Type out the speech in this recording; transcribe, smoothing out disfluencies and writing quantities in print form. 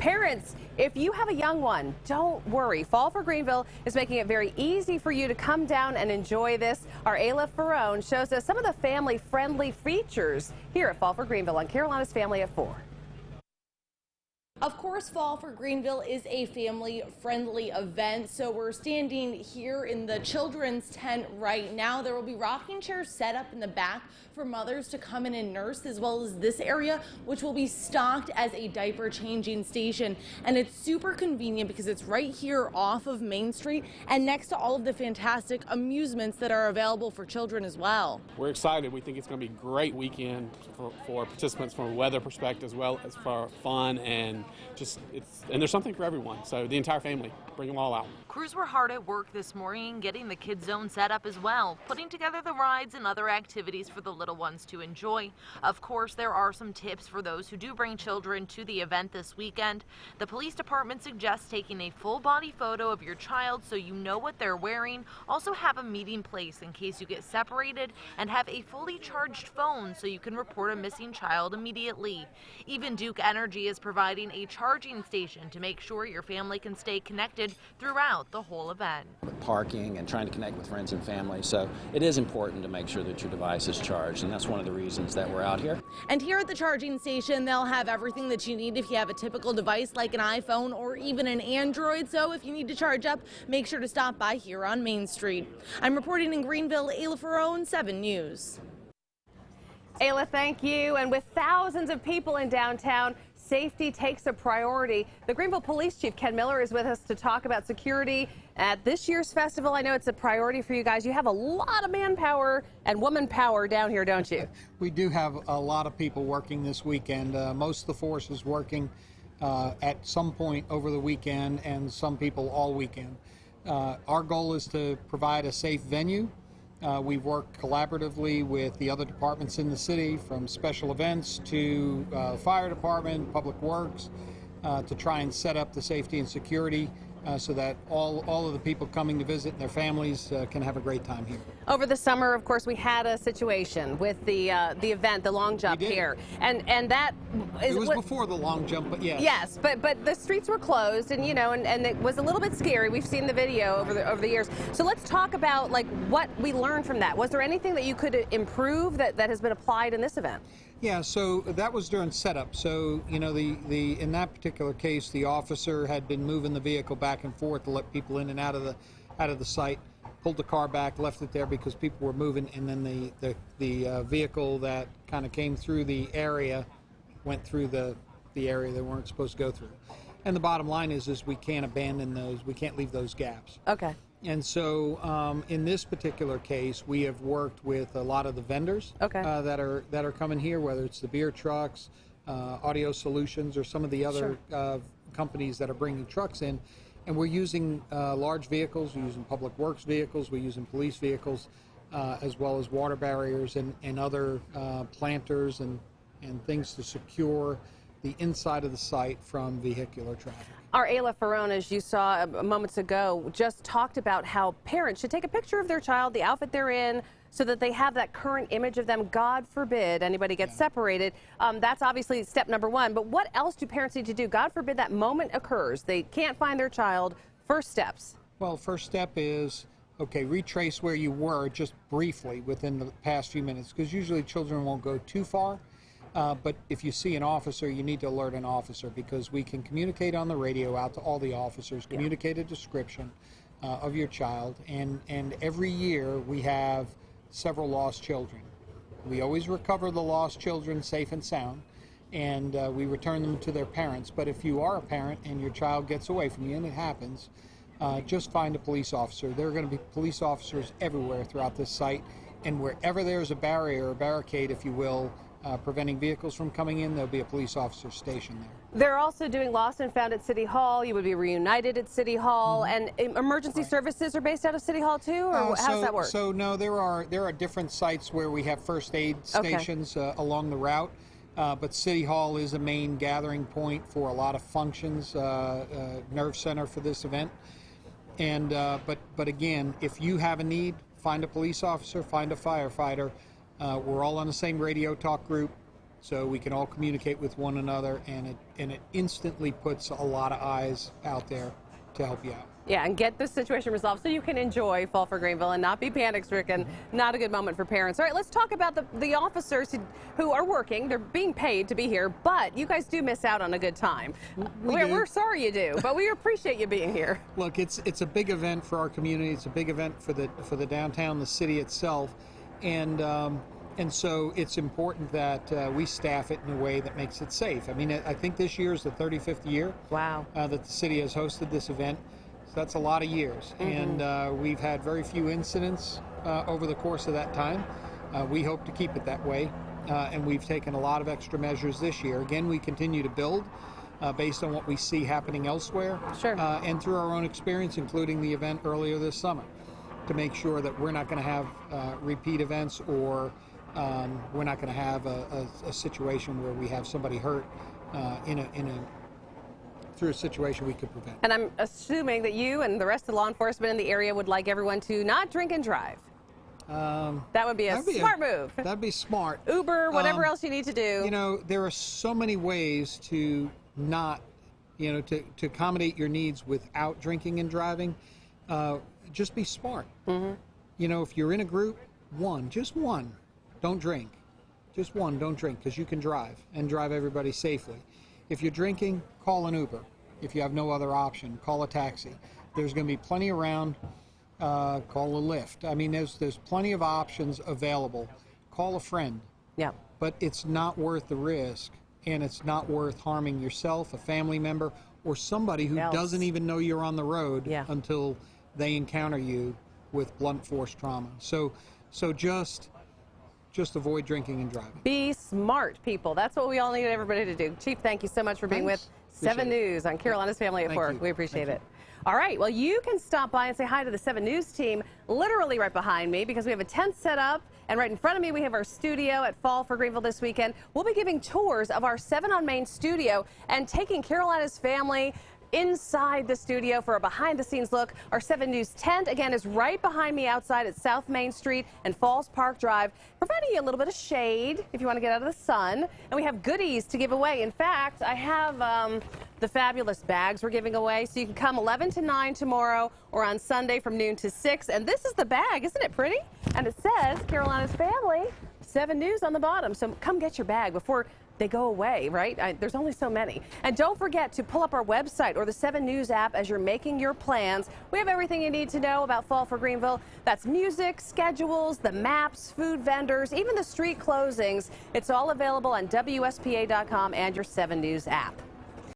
Parents, if you have a young one, don't worry. Fall for Greenville is making it very easy for you to come down and enjoy this. Our Ayla Ferrone shows us some of the family-friendly features here at Fall for Greenville on Carolina's Family at 4. Of course, Fall for Greenville is a family-friendly event, so we're standing here in the children's tent right now. There will be rocking chairs set up in the back for mothers to come in and nurse, as well as this area, which will be stocked as a diaper changing station. And it's super convenient because it's right here off of Main Street and next to all of the fantastic amusements that are available for children as well. We're excited. We think it's going to be a great weekend for participants from a weather perspective, as well as for fun and and there's something for everyone. So the entire family, bring them all out. Crews were hard at work this morning getting the kids zone set up as well, putting together the rides and other activities for the little ones to enjoy. Of course, there are some tips for those who do bring children to the event this weekend. The police department suggests taking a full body photo of your child so you know what they're wearing. Also have a meeting place in case you get separated, and have a fully charged phone so you can report a missing child immediately. Even Duke Energy is providing a charging station to make sure your family can stay connected throughout the whole event. Parking and trying to connect with friends and family, so it is important to make sure that your device is charged, and that's one of the reasons that we're out here. And here at the charging station, they'll have everything that you need if you have a typical device like an iPhone or even an Android, so if you need to charge up, make sure to stop by here on Main Street. I'm reporting in Greenville, Ayla Ferrone, 7 News. Ayla, thank you. And with thousands of people in downtown, safety takes a priority. The Greenville Police Chief, Ken Miller, is with us to talk about security at this year's festival. I know it's a priority for you guys. You have a lot of manpower and woman power down here, don't you? We do have a lot of people working this weekend. Most of the force is working at some point over the weekend, and some people all weekend. Our goal is to provide a safe venue. We've worked collaboratively with the other departments in the city, from special events to fire department, public works, to try and set up the safety and security so that all of the people coming to visit and their families can have a great time here. Over the summer, of course, we had a situation with the event, the long jump here, and that is it was before the long jump, but yes. Yes, but the streets were closed, and and it was a little bit scary. We've seen the video over the years. So let's talk about what we learned from that. Was there anything that you could improve that has been applied in this event? Yeah, so that was during setup. So, in that particular case, the officer had been moving the vehicle back and forth to let people in and out of the site, pulled the car back, left it there because people were moving, and then the vehicle that kind of came through the area went through the area they weren't supposed to go through. And the bottom line is we can't abandon those, we can't leave those gaps. Okay. And so in this particular case, we have worked with a lot of the vendors that are coming here, whether it's the beer trucks, Audio Solutions, or some of the other companies that are bringing trucks in. And we're using large vehicles, we're using public works vehicles, we're using police vehicles, as well as water barriers and other planters and things to secure the inside of the site from vehicular traffic. Our Ayla Ferrone, as you saw moments ago, just talked about how parents should take a picture of their child, the outfit they're in, so that they have that current image of them. God forbid anybody gets separated. That's obviously step number one. But what else do parents need to do? God forbid that moment occurs. They can't find their child. First steps. Well, first step is, retrace where you were just briefly within the past few minutes, because usually children won't go too far. But if you see an officer, you need to alert an officer, because we can communicate on the radio out to all the officers, communicate a description of your child, and every year we have several lost children. We always recover the lost children safe and sound, and we return them to their parents. But if you are a parent and your child gets away from you, and it happens, just find a police officer. There are going to be police officers everywhere throughout this site, and wherever there's a barrier, or barricade, if you will, preventing vehicles from coming in, there'll be a police officer stationed there. They're also doing Lost and Found at City Hall. You would be reunited at City Hall, and emergency services are based out of City Hall too, or how does that work? So no, there are different sites where we have first aid stations along the route, but City Hall is a main gathering point for a lot of functions, nerve center for this event. And but again, if you have a need, find a police officer, find a firefighter. We're all on the same radio talk group. so we can all communicate with one another, and it instantly puts a lot of eyes out there to help you out. Yeah, and get this situation resolved so you can enjoy Fall for Greenville and not be panic-stricken. Not a good moment for parents. All right, let's talk about the officers who are working. They're being paid to be here, but you guys do miss out on a good time. We're sorry you do, but we appreciate you being here. Look, it's a big event for our community. It's a big event for the downtown, the city itself, and so it's important that we staff it in a way that makes it safe. I mean, I think this year is the 35th year. Wow. That the city has hosted this event. That's a lot of years, and we've had very few incidents over the course of that time. We hope to keep it that way, and we've taken a lot of extra measures this year. Again, we continue to build based on what we see happening elsewhere, and through our own experience, including the event earlier this summer, to make sure that we're not going to have repeat events, or we're not going to have a situation where we have somebody hurt through a situation we could prevent. And I'm assuming that you and the rest of the law enforcement in the area would like everyone to not drink and drive. That would be a smart move. That'd be smart. Uber, whatever else you need to do. You know, there are so many ways to not, to accommodate your needs without drinking and driving. Just be smart. If you're in a group, just one, don't drink. Just one, don't drink, because you can drive and drive everybody safely. If you're drinking, call an Uber. If you have no other option, call a taxi. There's going to be plenty around. Call a Lyft. I mean, there's plenty of options available. Call a friend. Yeah. But it's not worth the risk, and it's not worth harming yourself, a family member, or somebody who doesn't even know you're on the road until they encounter you with blunt force trauma. So just avoid drinking and driving. Be smart, people. That's what we all need everybody to do. Chief, thank you so much for being with 7 News on Carolina's Family at Work. We appreciate it. All right, well, you can stop by and say hi to the 7 News team literally right behind me, because we have a tent set up, and right in front of me we have our studio at Fall for Greenville this weekend. We'll be giving tours of our 7 on Main studio and taking Carolina's Family inside the studio for a behind-the-scenes look. Our 7 News tent, again, is right behind me outside at South Main Street and Falls Park Drive, providing you a little bit of shade if you want to get out of the sun. And we have goodies to give away. In fact, I have the fabulous bags we're giving away, so you can come 11 to 9 tomorrow or on Sunday from noon to 6. And this is the bag. Isn't it pretty? And it says Carolina's Family, 7 News on the bottom. So come get your bag before they go away, right? There's only so many. And don't forget to pull up our website or the 7 News app as you're making your plans. We have everything you need to know about Fall for Greenville. That's music, schedules, the maps, food vendors, even the street closings. It's all available on WSPA.com and your 7 News app.